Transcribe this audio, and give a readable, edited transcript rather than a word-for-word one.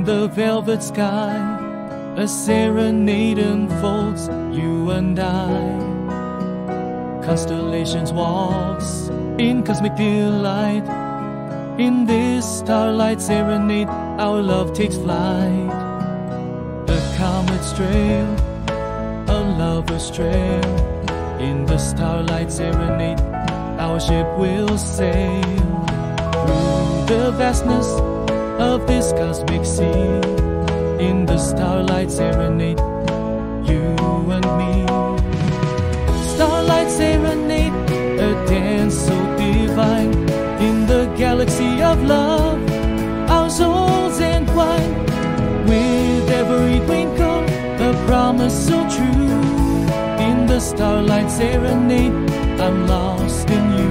the velvet sky, a serenade unfolds, you and I. Constellations walks in cosmic delight. In this starlight serenade, our love takes flight. A comet's trail, a lover's trail. In the starlight serenade, our ship will sail through the vastness of this cosmic sea. In the starlight serenade, you and me. Starlight serenade, a dance so divine. In the galaxy of love, our souls entwine. With every twinkle, a promise so true. In the starlight serenade, I'm lost in you.